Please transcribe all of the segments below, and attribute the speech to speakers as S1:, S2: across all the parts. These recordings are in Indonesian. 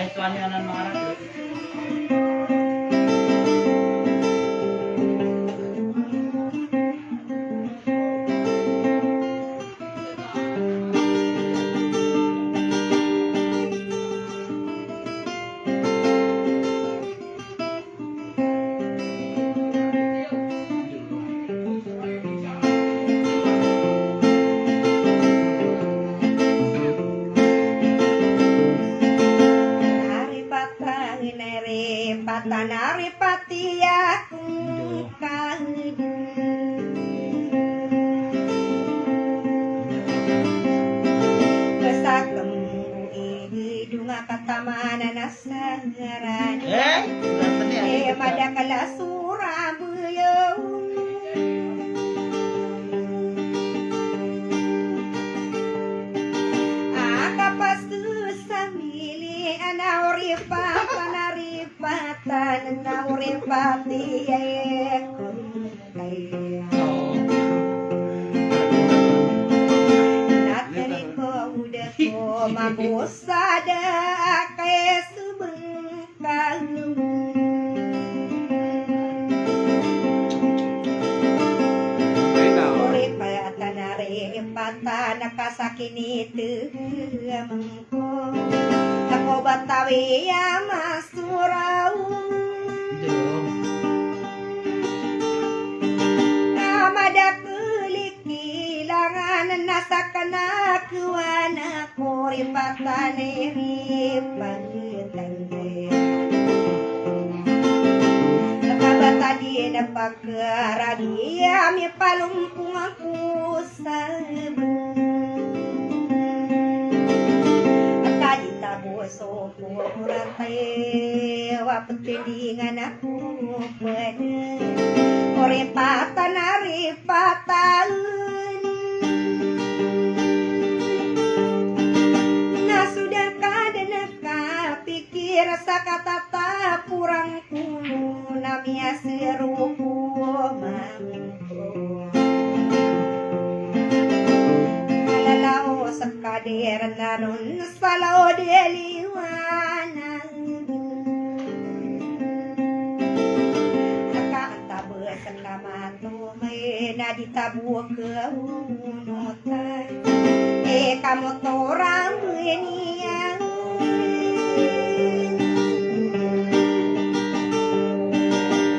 S1: Ay tuan yang nan marah.
S2: Patanari patia kahidung kesakem hidung katamana nasaran madakala Surabaya akapasu samili anauripa patan na uripati ay natari ko udah ko mabusada kay subengkang uripatan aripatan nakasakinitu mengko ako batawi masurau amada kulik kilangan nasakana kuana koripatane ripagitande kabatadi na pagkaragi ami palumpung aku sabeng so kurante wapetindingan aku pede oripatan aripatan nah sudah kadang pikir sakatata purang kuno namia serupu mangko lalau sakader nanun salau deliwana nakanta besan kamatu mena ditabuh ke unutan kamu torang beniang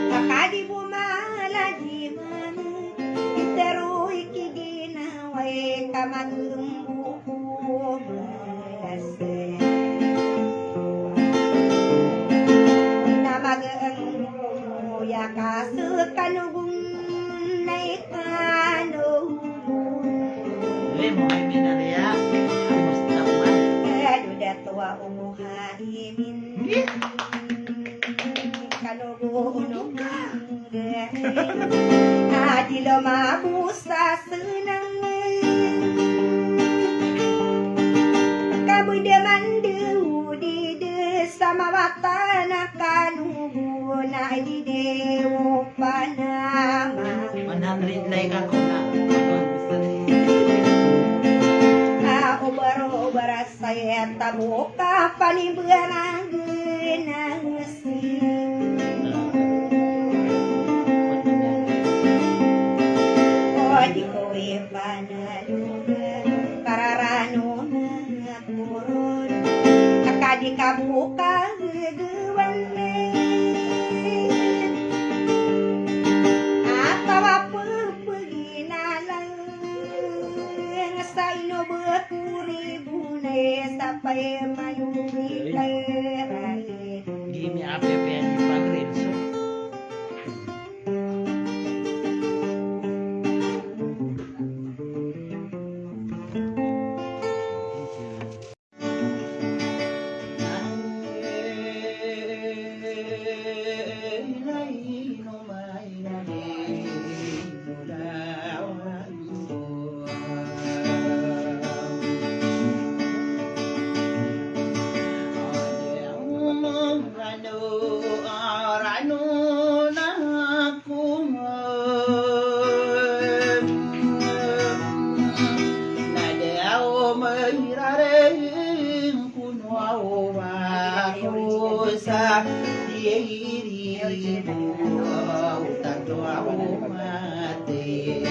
S2: kakadi bumala di mana diterui kigina wae kamagum ya kasukanung naikano
S1: Mo ay minariya. Mustaman.
S2: Duda tua umuhaimin kanugo unukang adilo mabusa senang kabude mandu di desa mawatana kanugo na di dewo panama
S1: 100 like ako na.
S2: Ubara saya tabuka paniberang genasi di kowe panaluga kararano na purun akadi kabuka geduan atawa peginalang sa ino bekuri bunay sampai mayuri terai
S1: Gini apa yang dipakai so.
S3: sa dirimu tanpa mati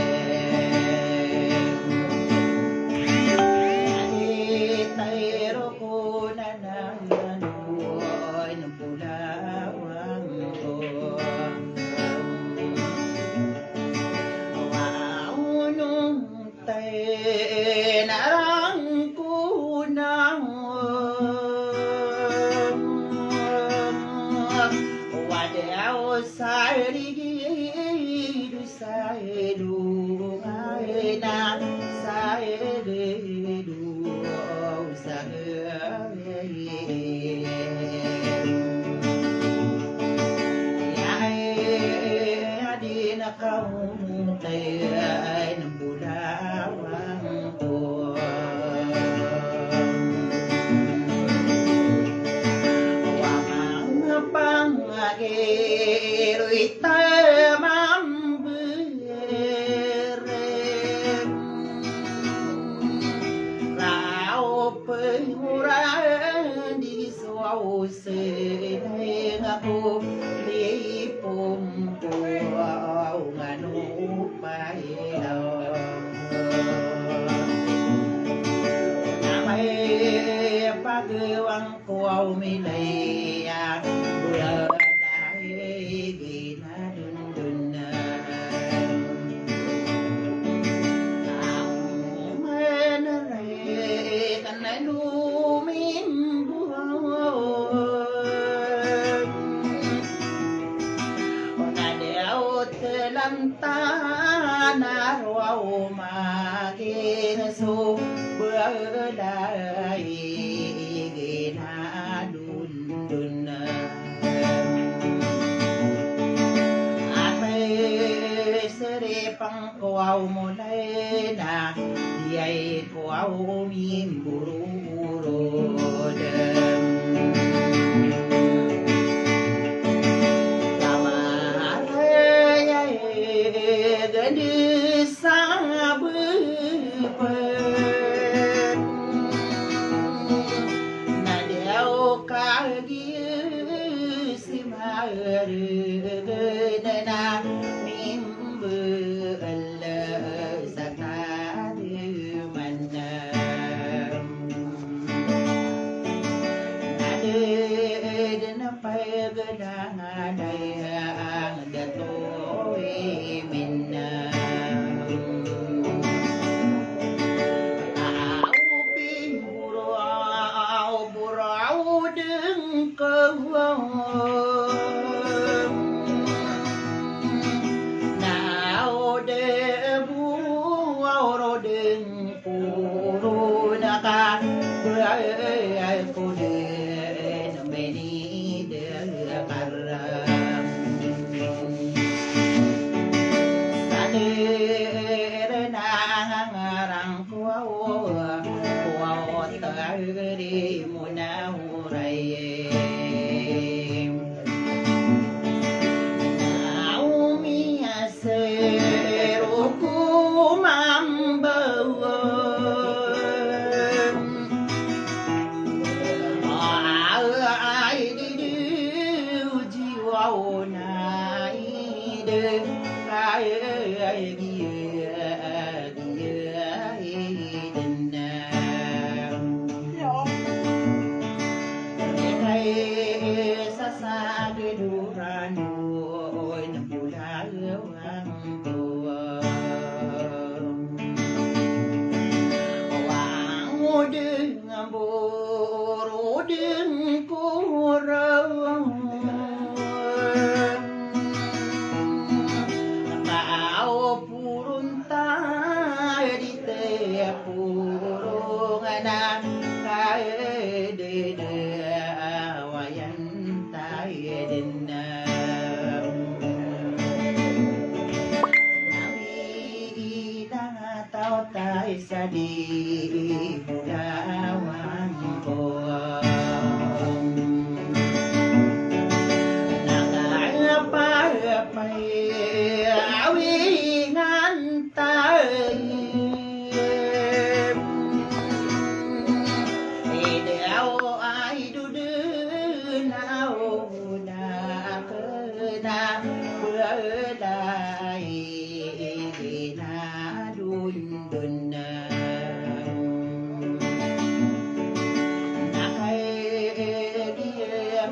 S3: tairo ko na nanoy ng pulawang ko waunong tayo narang ko na wadaw sa ligido sa ilungay na sa ilido sa di na kaumutay ng bulawang ko wamang pangagiro'y tamang berem rao penguran di suau senay ako lipong ko nganu pahilaw namay pagawang ko au milaya bulalay ginadundunan ang manaray kanalumin buwan lantana ruau magin so berdai gina dun ate serepang kuau mulai na diai kuau mimburu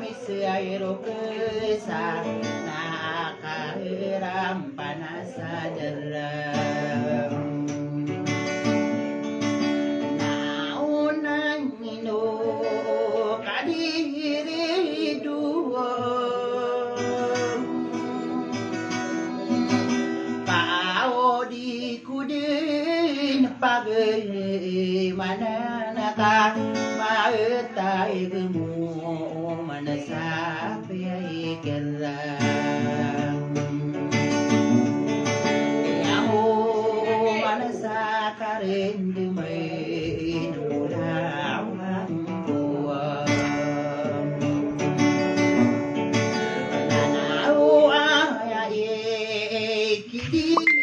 S3: misyairo kesa nakairam panasajaram naunang ino kadiri dua pao di kudin bagaimana naka mautai gemu manasapi keram yamu manasakarin dumai nulawang buam nanau ayaye kidi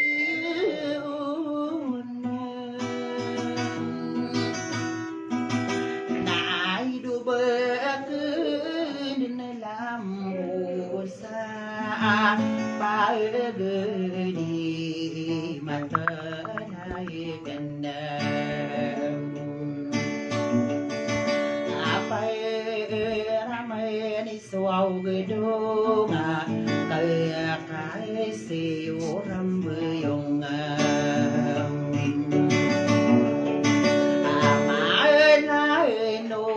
S3: pagedi mata naik kendam apa ramai ni suau gedung kaya kai si orang beyong amain lain no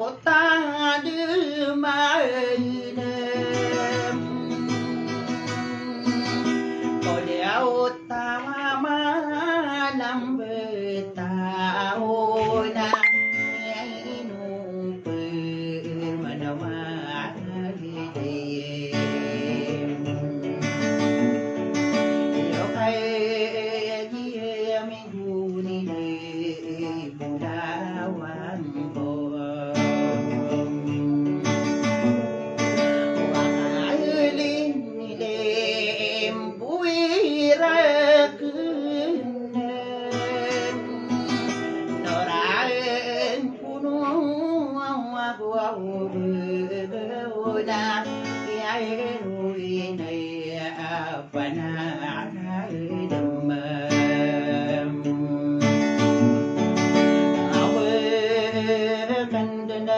S3: kota demai utama malam bertahun inu permana hidayah yo kai dia minggu ni budawan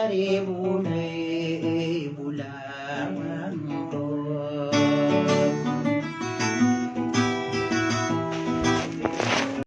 S3: dari